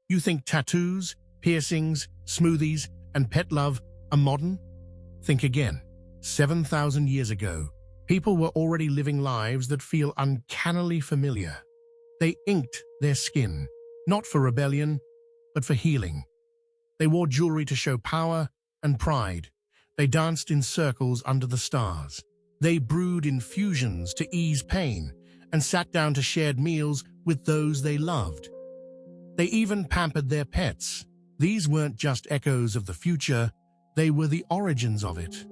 You think tattoos, piercings, smoothies, and pet love are modern? Think again. 7,000 years ago, people were already living lives that feel uncannily familiar. They inked their skin, not for rebellion, but for healing. They wore jewelry to show power and pride. They danced in circles under the stars. They brewed infusions to ease pain and sat down to shared meals with those they loved. They even pampered their pets. These weren't just echoes of the future, they were the origins of it.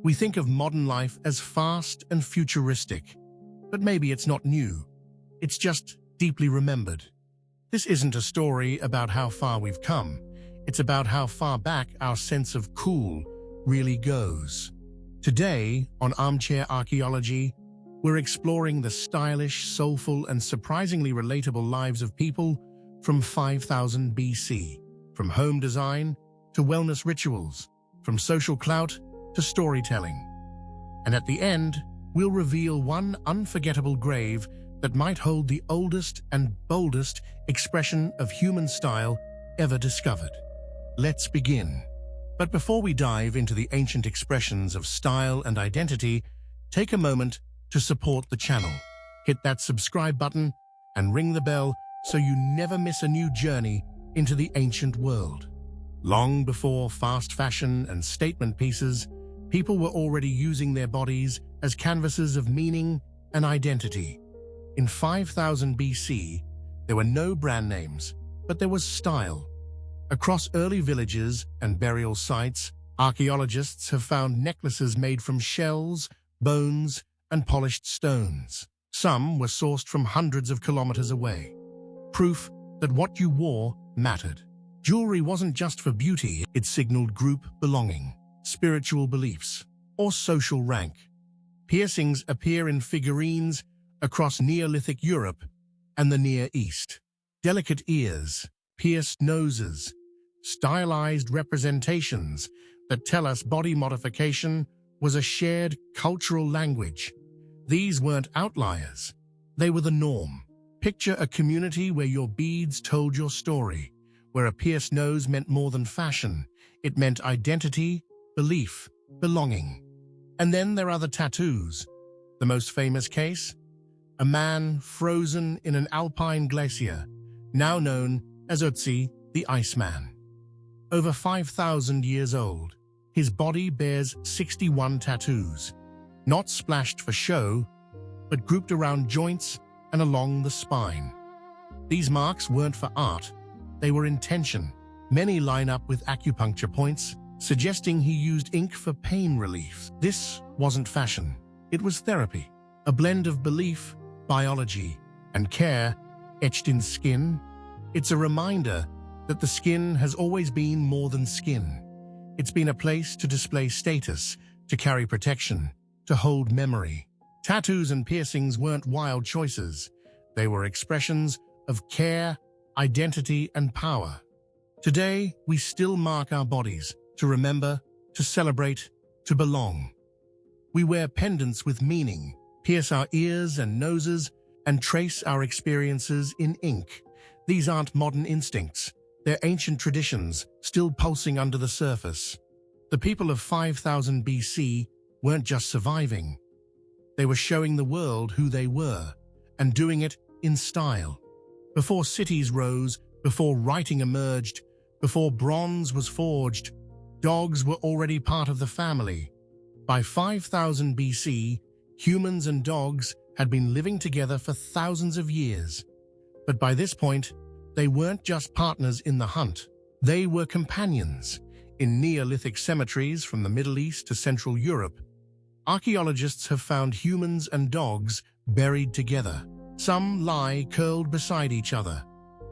We think of modern life as fast and futuristic, but maybe it's not new. It's just deeply remembered. This isn't a story about how far we've come. It's about how far back our sense of cool really goes. Today, on Armchair Archaeology, we're exploring the stylish, soulful, and surprisingly relatable lives of people from 5000 BC, from home design to wellness rituals, from social clout to storytelling. And at the end, we'll reveal one unforgettable grave that might hold the oldest and boldest expression of human style ever discovered. Let's begin. But before we dive into the ancient expressions of style and identity, take a moment to support the channel. Hit that subscribe button and ring the bell so you never miss a new journey into the ancient world. Long before fast fashion and statement pieces, people were already using their bodies as canvases of meaning and identity. In 5000 BC, there were no brand names, but there was style. Across early villages and burial sites, archaeologists have found necklaces made from shells, bones, and polished stones. Some were sourced from hundreds of kilometers away. Proof that what you wore mattered. Jewelry wasn't just for beauty, it signaled group belonging, spiritual beliefs, or social rank. Piercings appear in figurines across Neolithic Europe and the Near East. Delicate ears, pierced noses, stylized representations that tell us body modification was a shared cultural language. These weren't outliers, they were the norm. Picture a community where your beads told your story, where a pierced nose meant more than fashion. It meant identity, belief, belonging. And then there are the tattoos. The most famous case? A man frozen in an alpine glacier, now known as Ötzi, the Iceman. Over 5,000 years old, his body bears 61 tattoos, not splashed for show, but grouped around joints and along the spine. These marks weren't for art, they were intention. Many line up with acupuncture points, suggesting he used ink for pain relief. This wasn't fashion, it was therapy, a blend of belief, biology, and care etched in skin. It's a reminder that the skin has always been more than skin. It's been a place to display status, to carry protection, to hold memory. Tattoos and piercings weren't wild choices. They were expressions of care, identity, and power. Today, we still mark our bodies to remember, to celebrate, to belong. We wear pendants with meaning, pierce our ears and noses, and trace our experiences in ink. These aren't modern instincts. They're ancient traditions, still pulsing under the surface. The people of 5000 BC weren't just surviving. They were showing the world who they were, and doing it in style. Before cities rose, before writing emerged, before bronze was forged, dogs were already part of the family. By 5000 BC, humans and dogs had been living together for thousands of years. But by this point, they weren't just partners in the hunt. They were companions. In Neolithic cemeteries from the Middle East to Central Europe, archaeologists have found humans and dogs buried together. Some lie curled beside each other.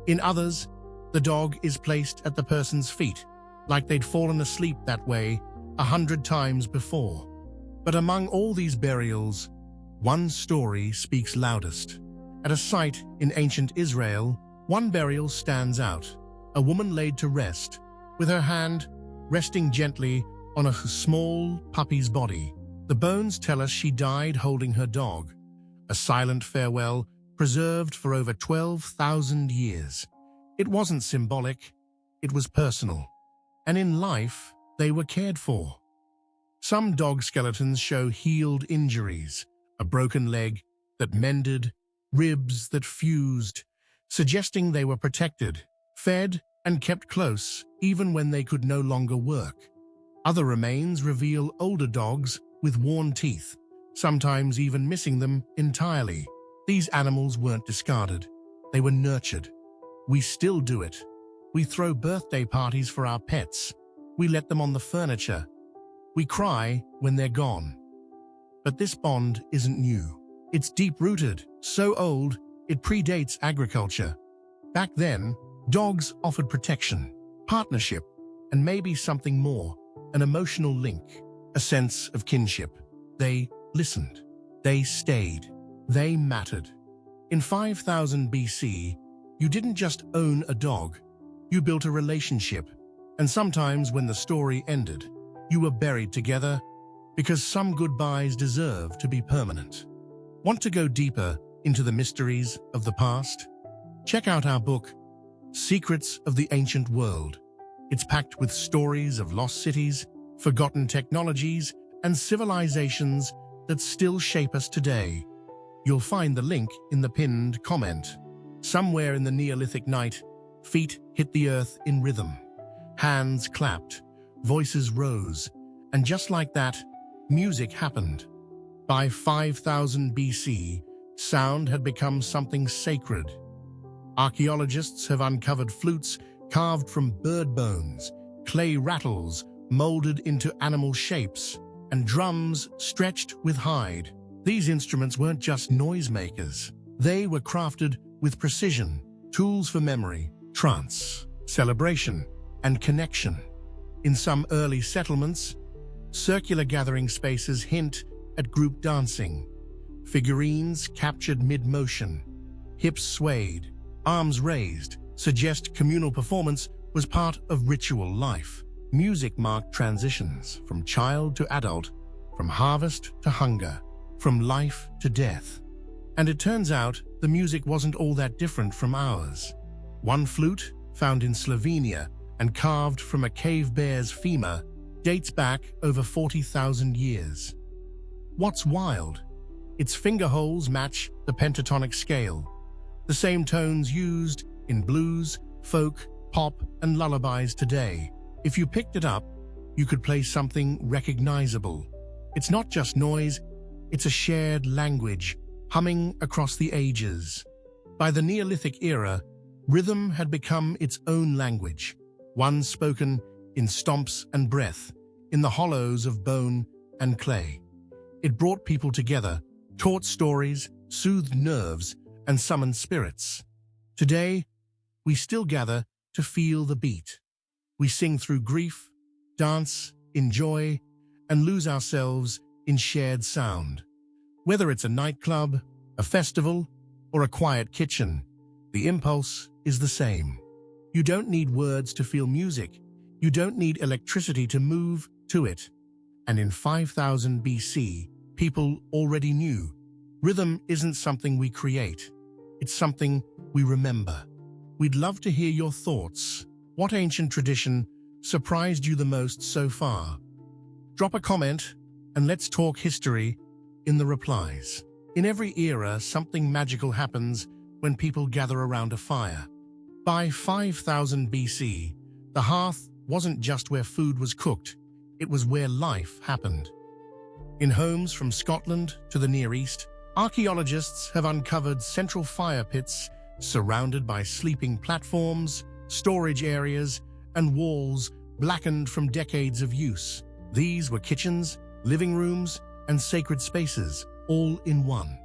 In others, the dog is placed at the person's feet, like they'd fallen asleep that way 100 times before. But among all these burials, one story speaks loudest. At a site in ancient Israel, one burial stands out. A woman laid to rest, with her hand resting gently on a small puppy's body. The bones tell us she died holding her dog, a silent farewell preserved for over 12,000 years. It wasn't symbolic, it was personal. And in life, they were cared for. Some dog skeletons show healed injuries, a broken leg that mended, ribs that fused, suggesting they were protected, fed, and kept close even when they could no longer work. Other remains reveal older dogs with worn teeth, sometimes even missing them entirely. These animals weren't discarded, they were nurtured. We still do it. We throw birthday parties for our pets. We let them on the furniture. We cry when they're gone. But this bond isn't new. It's deep-rooted, so old, it predates agriculture. Back then, dogs offered protection, partnership, and maybe something more, an emotional link, a sense of kinship. They listened. They stayed. They mattered. In 5000 BC, you didn't just own a dog. You built a relationship. And sometimes when the story ended, you were buried together because some goodbyes deserve to be permanent. Want to go deeper into the mysteries of the past? Check out our book, Secrets of the Ancient World. It's packed with stories of lost cities, forgotten technologies, and civilizations that still shape us today. You'll find the link in the pinned comment. Somewhere in the Neolithic night, feet hit the earth in rhythm. Hands clapped, voices rose, and just like that, music happened. By 5000 BC, sound had become something sacred. Archaeologists have uncovered flutes carved from bird bones, clay rattles molded into animal shapes, and drums stretched with hide. These instruments weren't just noisemakers. They were crafted with precision, tools for memory, trance, celebration, and connection. In some early settlements, circular gathering spaces hint at group dancing. Figurines captured mid-motion, hips swayed, arms raised, suggest communal performance was part of ritual life. Music marked transitions from child to adult, from harvest to hunger, from life to death. And it turns out the music wasn't all that different from ours. One flute, found in Slovenia and carved from a cave bear's femur, dates back over 40,000 years. What's wild? Its finger holes match the pentatonic scale, the same tones used in blues, folk, pop, and lullabies today. If you picked it up, you could play something recognizable. It's not just noise, it's a shared language, humming across the ages. By the Neolithic era, rhythm had become its own language, one spoken in stomps and breath, in the hollows of bone and clay. It brought people together, taught stories, soothed nerves, and summoned spirits. Today, we still gather to feel the beat. We sing through grief, dance, enjoy, and lose ourselves in shared sound. Whether it's a nightclub, a festival, or a quiet kitchen, the impulse is the same. You don't need words to feel music. You don't need electricity to move to it. And in 5000 BC, people already knew. Rhythm isn't something we create. It's something we remember. We'd love to hear your thoughts. What ancient tradition surprised you the most so far? Drop a comment and let's talk history in the replies. In every era, something magical happens when people gather around a fire. By 5000 BC, the hearth wasn't just where food was cooked, it was where life happened. In homes from Scotland to the Near East, archaeologists have uncovered central fire pits surrounded by sleeping platforms, storage areas, and walls blackened from decades of use. These were kitchens, living rooms, and sacred spaces, all in one.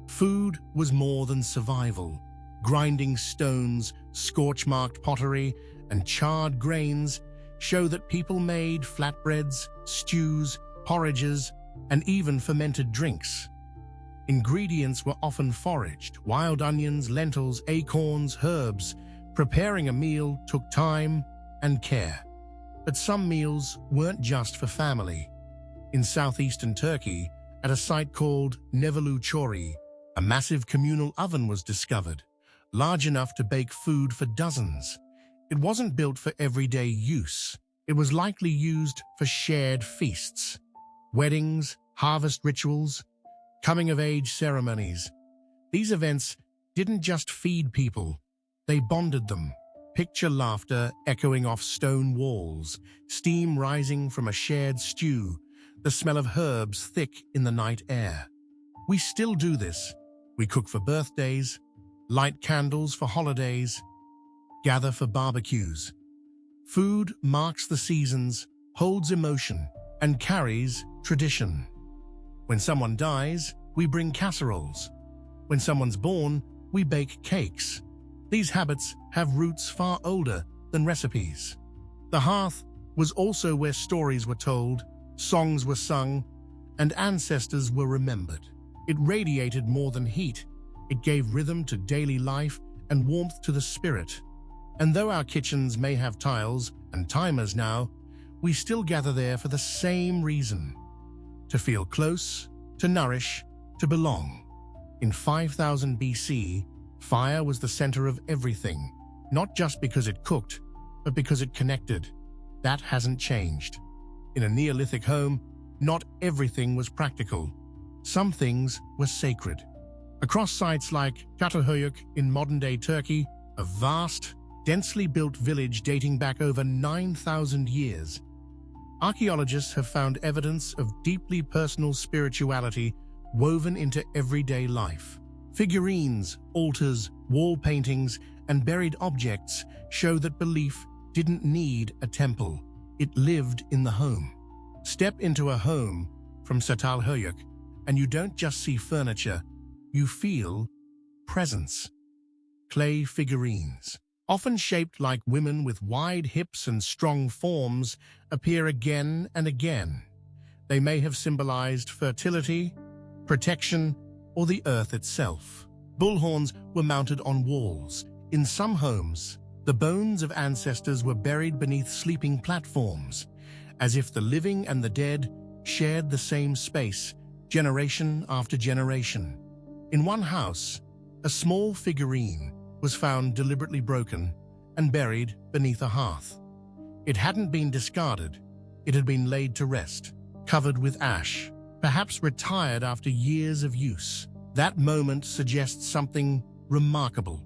Food was more than survival. Grinding stones, scorch-marked pottery, and charred grains show that people made flatbreads, stews, porridges, and even fermented drinks. Ingredients were often foraged: wild onions, lentils, acorns, herbs. Preparing a meal took time and care. But some meals weren't just for family. In southeastern Turkey, at a site called Nevalu Chori, a massive communal oven was discovered, large enough to bake food for dozens. It wasn't built for everyday use. It was likely used for shared feasts, weddings, harvest rituals, coming-of-age ceremonies. These events didn't just feed people, they bonded them. Picture laughter echoing off stone walls, steam rising from a shared stew, the smell of herbs thick in the night air. We still do this. We cook for birthdays, light candles for holidays, gather for barbecues. Food marks the seasons, holds emotion, and carries tradition. When someone dies, we bring casseroles. When someone's born, we bake cakes. These habits have roots far older than recipes. The hearth was also where stories were told, songs were sung, and ancestors were remembered. It radiated more than heat. It gave rhythm to daily life and warmth to the spirit. And though our kitchens may have tiles and timers now, we still gather there for the same reason: to feel close, to nourish, to belong. In 5000 BC, fire was the center of everything, not just because it cooked, but because it connected. That hasn't changed. In a Neolithic home, not everything was practical. Some things were sacred. Across sites like Çatalhöyük in modern-day Turkey, a vast, densely built village dating back over 9,000 years, archaeologists have found evidence of deeply personal spirituality woven into everyday life. Figurines, altars, wall paintings, and buried objects show that belief didn't need a temple. It lived in the home. Step into a home from Çatalhöyük, and you don't just see furniture, you feel presence. Clay figurines, often shaped like women with wide hips and strong forms, appear again and again. They may have symbolized fertility, protection, or the earth itself. Bullhorns were mounted on walls. In some homes, the bones of ancestors were buried beneath sleeping platforms, as if the living and the dead shared the same space, generation after generation. In one house, a small figurine was found deliberately broken and buried beneath a hearth. It hadn't been discarded. It had been laid to rest, covered with ash, perhaps retired after years of use. That moment suggests something remarkable.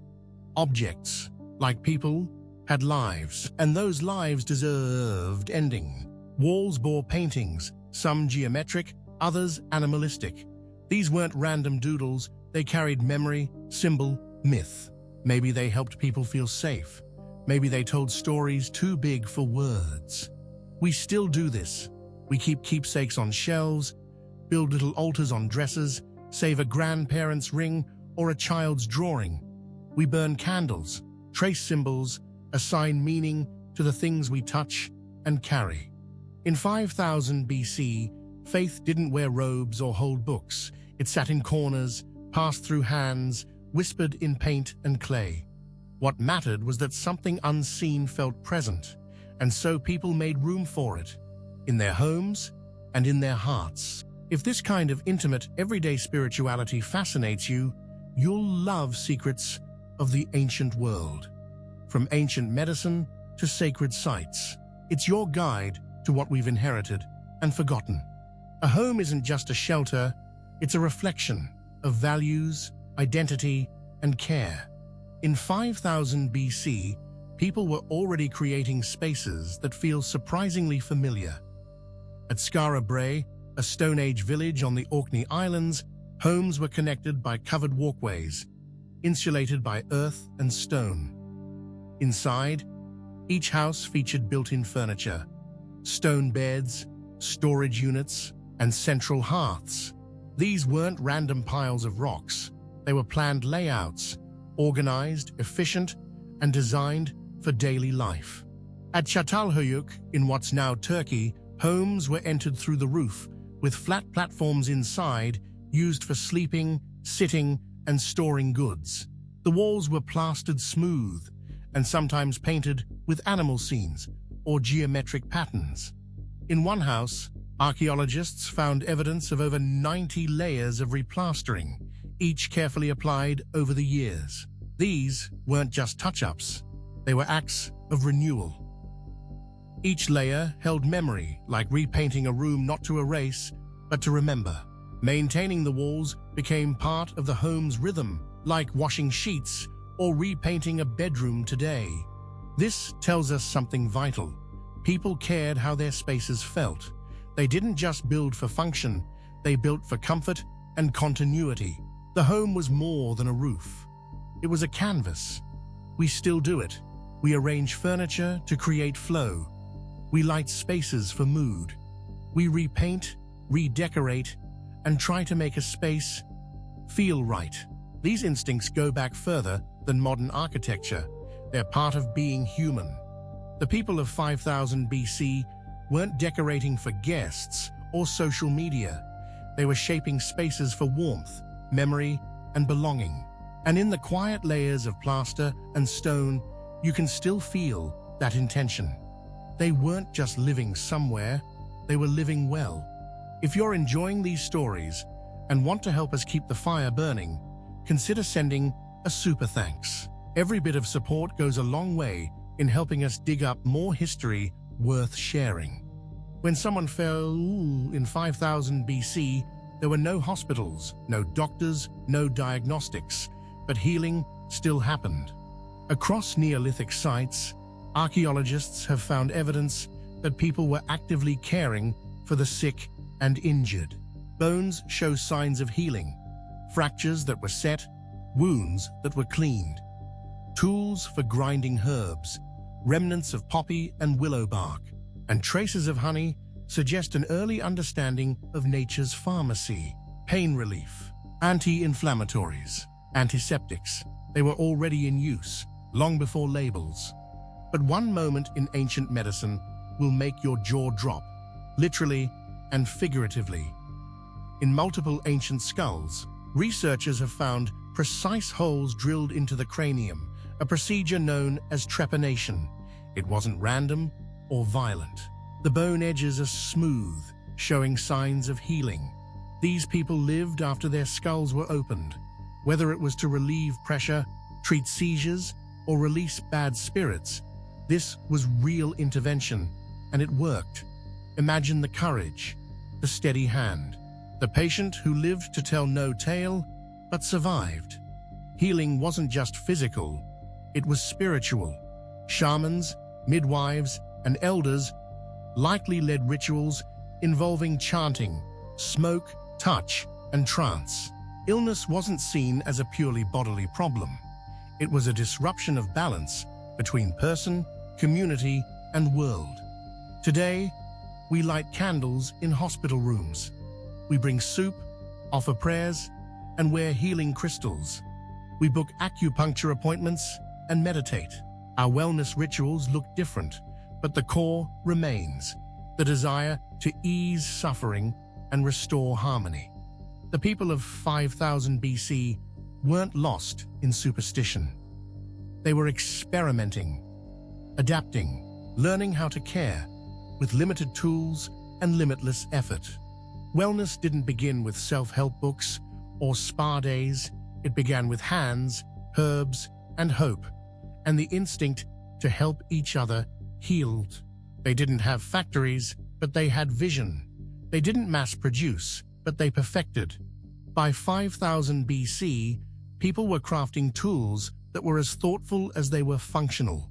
Objects, like people, had lives, and those lives deserved ending. Walls bore paintings, some geometric, others animalistic. These weren't random doodles, they carried memory, symbol, myth. Maybe they helped people feel safe. Maybe they told stories too big for words. We still do this. We keep keepsakes on shelves, build little altars on dressers, save a grandparent's ring or a child's drawing. We burn candles, trace symbols, assign meaning to the things we touch and carry. In 5000 BC, faith didn't wear robes or hold books. It sat in corners, passed through hands, whispered in paint and clay. What mattered was that something unseen felt present, and so people made room for it, in their homes and in their hearts. If this kind of intimate, everyday spirituality fascinates you, you'll love Secrets of the Ancient World. From ancient medicine to sacred sites, it's your guide to what we've inherited and forgotten. A home isn't just a shelter, it's a reflection of values, identity, and care. In 5000 BC, people were already creating spaces that feel surprisingly familiar. At Skara Brae, a Stone Age village on the Orkney Islands, homes were connected by covered walkways, insulated by earth and stone. Inside, each house featured built-in furniture, stone beds, storage units, and central hearths. These weren't random piles of rocks. They were planned layouts, organized, efficient, and designed for daily life. At Çatalhöyük, in what's now Turkey, homes were entered through the roof, with flat platforms inside used for sleeping, sitting, and storing goods. The walls were plastered smooth and sometimes painted with animal scenes or geometric patterns. In one house, archaeologists found evidence of over 90 layers of replastering, each carefully applied over the years. These weren't just touch-ups, they were acts of renewal. Each layer held memory, like repainting a room not to erase, but to remember. Maintaining the walls became part of the home's rhythm, like washing sheets or repainting a bedroom today. This tells us something vital. People cared how their spaces felt. They didn't just build for function, they built for comfort and continuity. The home was more than a roof. It was a canvas. We still do it. We arrange furniture to create flow. We light spaces for mood. We repaint, redecorate, and try to make a space feel right. These instincts go back further than modern architecture. They're part of being human. The people of 5000 BC weren't decorating for guests or social media. They were shaping spaces for warmth, memory, and belonging. And in the quiet layers of plaster and stone, you can still feel that intention. They weren't just living somewhere, they were living well. If you're enjoying these stories and want to help us keep the fire burning, consider sending a super thanks. Every bit of support goes a long way in helping us dig up more history worth sharing. When someone fell in 5000 BC, there were no hospitals, no doctors, no diagnostics, but healing still happened. Across Neolithic sites, archaeologists have found evidence that people were actively caring for the sick and injured. Bones show signs of healing, fractures that were set, wounds that were cleaned. Tools for grinding herbs, remnants of poppy and willow bark, and traces of honey suggest an early understanding of nature's pharmacy. Pain relief, anti-inflammatories, antiseptics, they were already in use, long before labels. But one moment in ancient medicine will make your jaw drop, literally and figuratively. In multiple ancient skulls, researchers have found precise holes drilled into the cranium, a procedure known as trepanation. It wasn't random or violent. The bone edges are smooth, showing signs of healing. These people lived after their skulls were opened, whether it was to relieve pressure, treat seizures, or release bad spirits. This was real intervention, and it worked. Imagine the courage, the steady hand, the patient who lived to tell no tale, but survived. Healing wasn't just physical, it was spiritual. Shamans, midwives, and elders likely led rituals involving chanting, smoke, touch, and trance. Illness wasn't seen as a purely bodily problem. It was a disruption of balance between person, community, and world. Today, we light candles in hospital rooms. We bring soup, offer prayers, and wear healing crystals. We book acupuncture appointments and meditate. Our wellness rituals look different, but the core remains, the desire to ease suffering and restore harmony. The people of 5000 BC weren't lost in superstition. They were experimenting, adapting, learning how to care, with limited tools and limitless effort. Wellness didn't begin with self-help books or spa days. It began with hands, herbs, and hope, and the instinct to help each other healed. They didn't have factories, but they had vision. They didn't mass-produce, but they perfected. By 5000 BC, people were crafting tools that were as thoughtful as they were functional.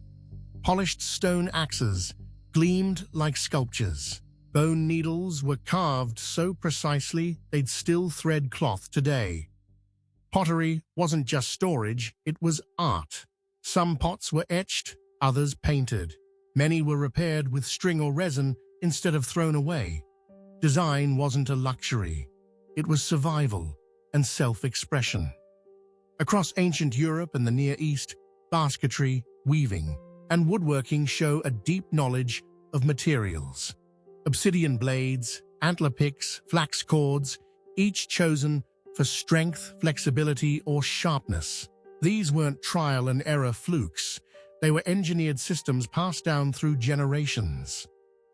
Polished stone axes gleamed like sculptures. Bone needles were carved so precisely they'd still thread cloth today. Pottery wasn't just storage, it was art. Some pots were etched, others painted. Many were repaired with string or resin instead of thrown away. Design wasn't a luxury. It was survival and self-expression. Across ancient Europe and the Near East, basketry, weaving, and woodworking show a deep knowledge of materials. Obsidian blades, antler picks, flax cords, each chosen for strength, flexibility, or sharpness. These weren't trial and error flukes. They were engineered systems passed down through generations.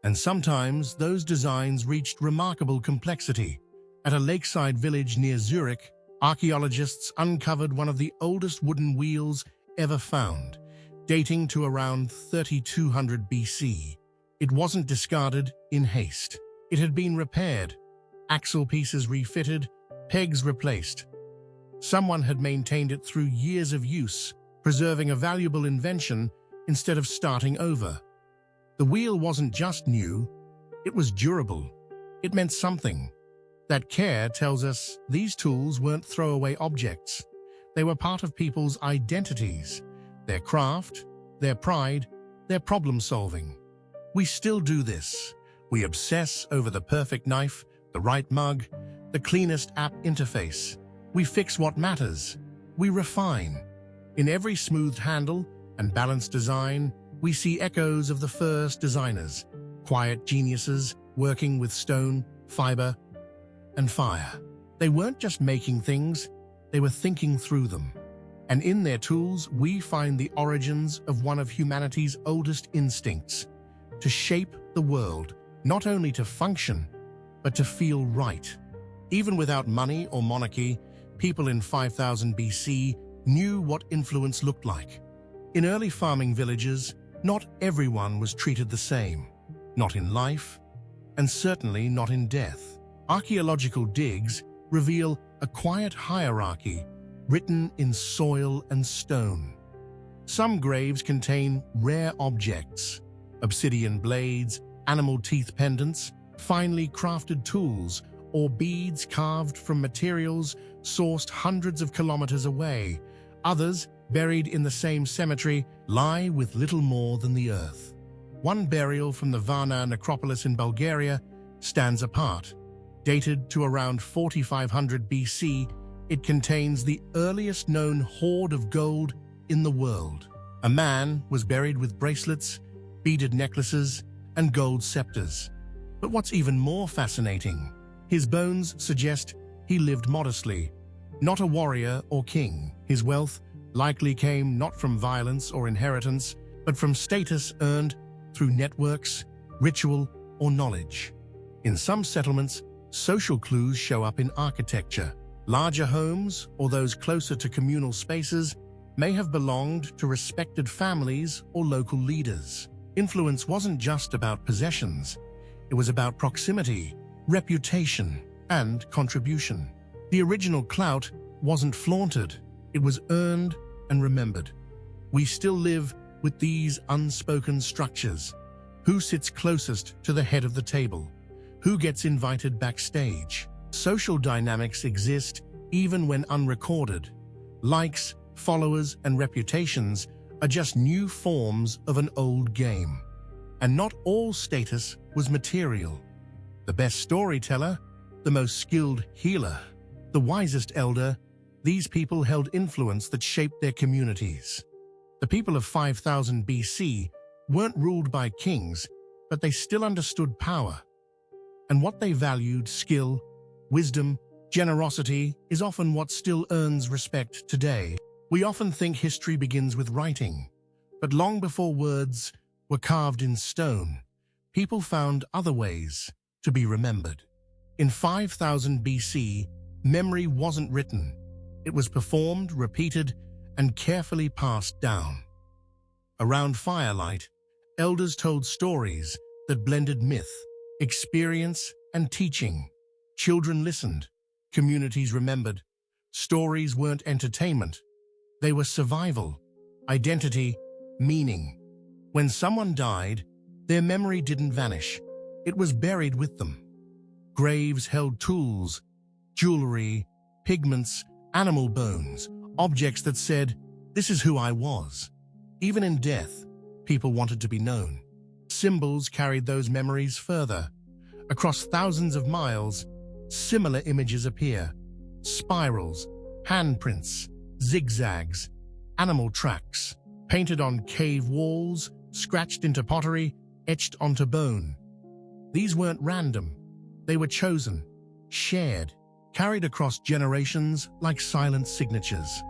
And sometimes those designs reached remarkable complexity. At a lakeside village near Zurich, Archaeologists uncovered one of the oldest wooden wheels ever found, dating to around 3200 BC. It wasn't discarded in haste. It had been repaired, axle pieces refitted, pegs replaced. Someone had maintained it through years of use, preserving a valuable invention instead of starting over. The wheel wasn't just new, it was durable. It meant something. That care tells us these tools weren't throwaway objects. They were part of people's identities, their craft, their pride, their problem-solving. We still do this. We obsess over the perfect knife, the right mug, the cleanest app interface. We fix what matters. We refine. In every smoothed handle and balanced design, we see echoes of the first designers, quiet geniuses working with stone, fiber, and fire. They weren't just making things, they were thinking through them. And in their tools, we find the origins of one of humanity's oldest instincts, to shape the world, not only to function, but to feel right. Even without money or monarchy, people in 5000 BC knew what influence looked like. In early farming villages, not everyone was treated the same, not in life, and certainly not in death. Archaeological digs reveal a quiet hierarchy written in soil and stone. Some graves contain rare objects, obsidian blades, animal teeth pendants, finely crafted tools, or beads carved from materials sourced hundreds of kilometers away. Others, buried in the same cemetery, lie with little more than the earth. One burial from the Varna necropolis in Bulgaria stands apart. Dated to around 4500 BC, it contains the earliest known hoard of gold in the world. A man was buried with bracelets, beaded necklaces, and gold scepters. But what's even more fascinating, his bones suggest he lived modestly, not a warrior or king. His wealth likely came not from violence or inheritance, but from status earned through networks, ritual, or knowledge. In some settlements, social clues show up in architecture. Larger homes, or those closer to communal spaces, may have belonged to respected families or local leaders. Influence wasn't just about possessions. It was about proximity, reputation, and contribution. The original clout wasn't flaunted. It was earned and remembered. We still live with these unspoken structures. Who sits closest to the head of the table? Who gets invited backstage? Social dynamics exist even when unrecorded. Likes, followers, and reputations are just new forms of an old game. And not all status was material. The best storyteller, the most skilled healer, the wisest elder, these people held influence that shaped their communities. The people of 5000 BC weren't ruled by kings, but they still understood power. And what they valued, skill, wisdom, generosity, is often what still earns respect today. We often think history begins with writing, but long before words were carved in stone, people found other ways to be remembered. In 5000 BC, memory wasn't written. It was performed, repeated, and carefully passed down. Around firelight, elders told stories that blended myth, experience, and teaching. Children listened, communities remembered. Stories weren't entertainment. They were survival, identity, meaning. When someone died, their memory didn't vanish. It was buried with them. Graves held tools, jewelry, pigments, animal bones, objects that said, "This is who I was." Even in death, people wanted to be known. Symbols carried those memories further. Across thousands of miles, similar images appear. Spirals, handprints, zigzags, animal tracks, painted on cave walls, scratched into pottery, etched onto bone. These weren't random. They were chosen, shared, carried across generations like silent signatures.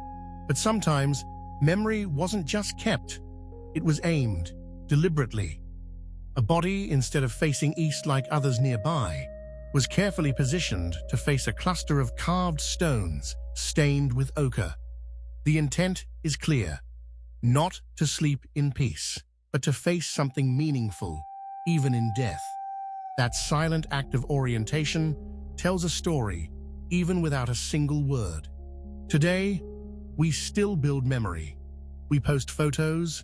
But sometimes, memory wasn't just kept. It was aimed, deliberately. A body, instead of facing east like others nearby, was carefully positioned to face a cluster of carved stones, stained with ochre. The intent is clear: not to sleep in peace, but to face something meaningful, even in death. That silent act of orientation tells a story, even without a single word. Today, we still build memory. We post photos,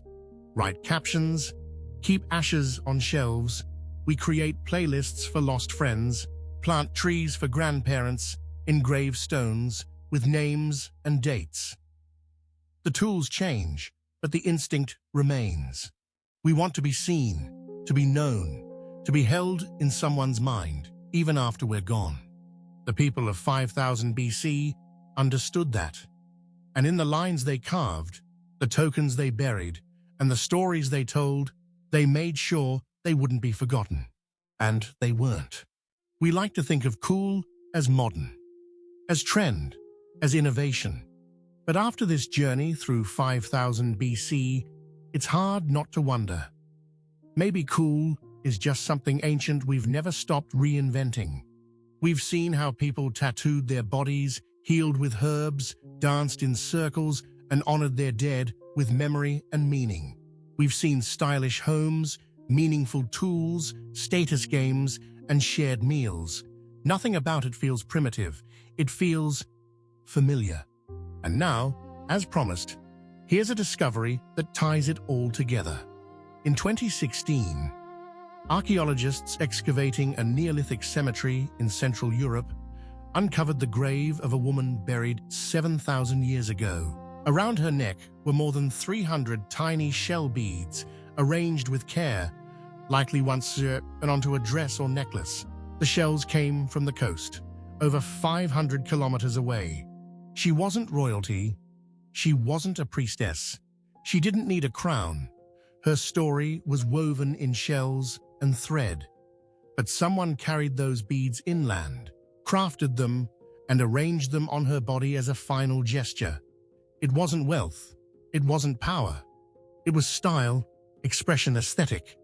write captions, keep ashes on shelves. We create playlists for lost friends, plant trees for grandparents, engrave stones with names and dates. The tools change, but the instinct remains. We want to be seen, to be known, to be held in someone's mind, even after we're gone. The people of 5000 BC understood that. And in the lines they carved, the tokens they buried, and the stories they told, they made sure they wouldn't be forgotten. And they weren't. We like to think of cool as modern, as trend, as innovation. But after this journey through 5000 BC, it's hard not to wonder. Maybe cool is just something ancient we've never stopped reinventing. We've seen how people tattooed their bodies, healed with herbs, danced in circles, and honored their dead with memory and meaning. We've seen stylish homes, meaningful tools, status games, and shared meals. Nothing about it feels primitive. It feels familiar. And now, as promised, here's a discovery that ties it all together. In 2016, archaeologists excavating a Neolithic cemetery in Central Europe uncovered the grave of a woman buried 7,000 years ago. Around her neck were more than 300 tiny shell beads, arranged with care, likely once onto a dress or necklace. The shells came from the coast, over 500 kilometers away. She wasn't royalty. She wasn't a priestess. She didn't need a crown. Her story was woven in shells and thread. But someone carried those beads inland, crafted them, and arranged them on her body as a final gesture. It wasn't wealth. It wasn't power. It was style, expression, aesthetic.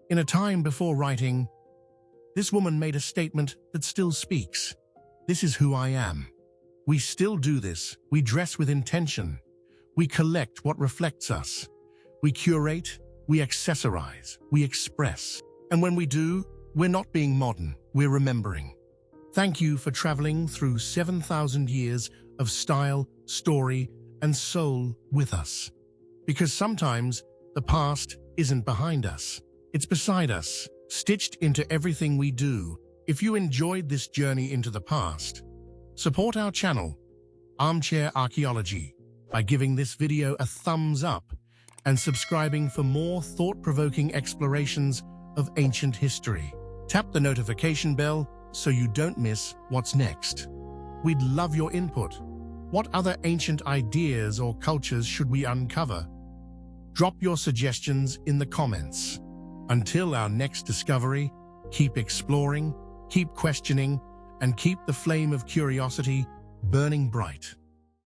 In a time before writing, this woman made a statement that still speaks. This is who I am. We still do this. We dress with intention. We collect what reflects us. We curate, we accessorize, we express. And when we do, we're not being modern, we're remembering. Thank you for traveling through 7,000 years of style, story, and soul with us. Because sometimes the past isn't behind us. It's beside us, stitched into everything we do. If you enjoyed this journey into the past, support our channel, Armchair Archaeology, by giving this video a thumbs up and subscribing for more thought-provoking explorations of ancient history. Tap the notification bell so you don't miss what's next. We'd love your input. What other ancient ideas or cultures should we uncover? Drop your suggestions in the comments. Until our next discovery, keep exploring, keep questioning, and keep the flame of curiosity burning bright.